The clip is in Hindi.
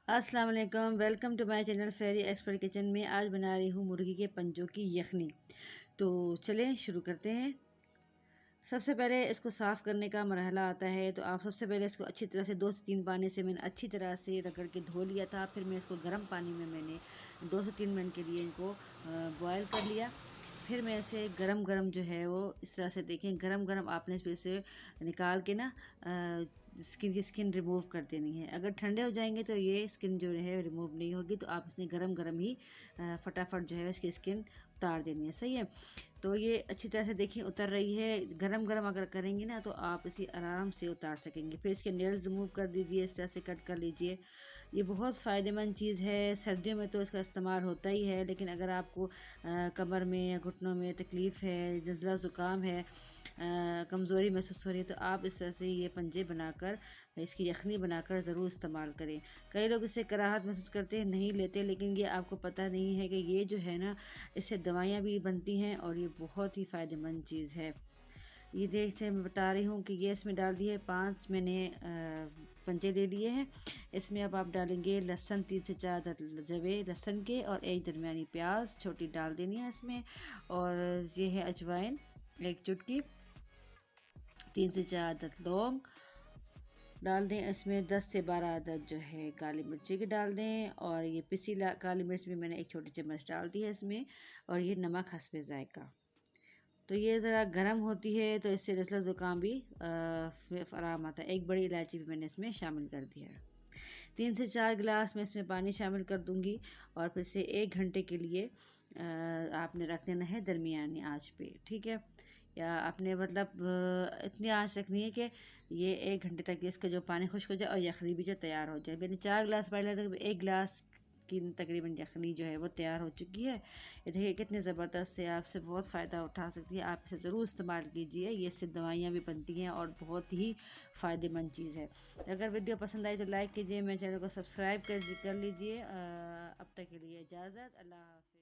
अस्सलाम वालेकुम, welcome to my channel fairy expert kitchen में। आज बना रही हूँ मुर्गी के पंजों की यखनी। तो चलें शुरू करते हैं। सबसे पहले इसको साफ़ करने का मरहला आता है। तो आप सबसे पहले इसको अच्छी तरह से 2 से 3 पानी से मैंने अच्छी तरह से रगड़ के धो लिया था। फिर मैं इसको गर्म पानी में मैंने 2 से 3 मिनट के लिए इनको बॉयल कर लिया। फिर मैं इसे गरम गरम जो है वो इस तरह से देखें, गरम गरम आपने फिर से निकाल के ना स्किन रिमूव कर देनी है। अगर ठंडे हो जाएंगे तो ये स्किन जो है रिमूव नहीं होगी। तो आप इसने गरम गरम ही फटाफट जो है इसकी स्किन उतार देनी है। सही है। तो ये अच्छी तरह से देखिए उतर रही है। गरम गरम अगर करेंगे ना तो आप इसे आराम से उतार सकेंगे। फिर इसके नेल्स रिमूव कर दीजिए, इस तरह से कट कर लीजिए। ये बहुत फ़ायदेमंद चीज़ है। सर्दियों में तो इसका इस्तेमाल होता ही है, लेकिन अगर आपको कमर में या घुटनों में तकलीफ़ है, नज़ला ज़ुकाम है, कमज़ोरी महसूस हो रही है, तो आप इस तरह से ये पंजे बनाकर इसकी यखनी बनाकर ज़रूर इस्तेमाल करें। कई लोग इससे कराहत महसूस करते हैं, नहीं लेते, लेकिन ये आपको पता नहीं है कि ये जो है ना, इससे दवाइयाँ भी बनती हैं और ये बहुत ही फ़ायदेमंद चीज़ है। ये देखते मैं बता रही हूँ कि ये इसमें डाल दिए 5 मैंने पंजे ले लिए हैं। इसमें अब आप डालेंगे लहसुन, 3 से 4 जवे लहसुन के, और एक दरमियानी प्याज छोटी डाल देनी है इसमें। और ये है अजवाइन 1 चुटकी, 3 से 4 अदद लौंग डाल दें। इसमें 10 से 12 अदद जो है काली मिर्ची की डाल दें। और ये पिसी काली मिर्च भी मैंने 1 छोटी चम्मच डाल दी है इसमें। और ये नमक हस्बे ज़ायका। तो ये ज़रा गर्म होती है तो इससे नज़ला ज़ुकाम भी आराम आता है। 1 बड़ी इलायची भी मैंने इसमें शामिल कर दिया है। 3 से 4 गिलास मैं इसमें पानी शामिल कर दूंगी। और फिर से 1 घंटे के लिए आपने रख देना है दरमियानी आंच पे। ठीक है। या आपने मतलब इतनी आंच रखनी है कि ये 1 घंटे तक इसका जो पानी खुश्क हो जाए और यखनी भी जो तैयार हो जाए। मैंने 4 गिलास पानी लिया था, 1 गिलास की तकरीबन यखनी जो है वो तैयार हो चुकी है। ये देखिए कितनी ज़बरदस्त है, आपसे बहुत फ़ायदा उठा सकती है। आप इसे ज़रूर इस्तेमाल कीजिए। ये इससे दवाइयाँ भी बनती हैं और बहुत ही फ़ायदेमंद चीज़ है। अगर वीडियो पसंद आई तो लाइक कीजिए, मेरे चैनल को सब्सक्राइब कर लीजिए। अब तक के लिए इजाज़त, अल्लाह हाफ़िज़।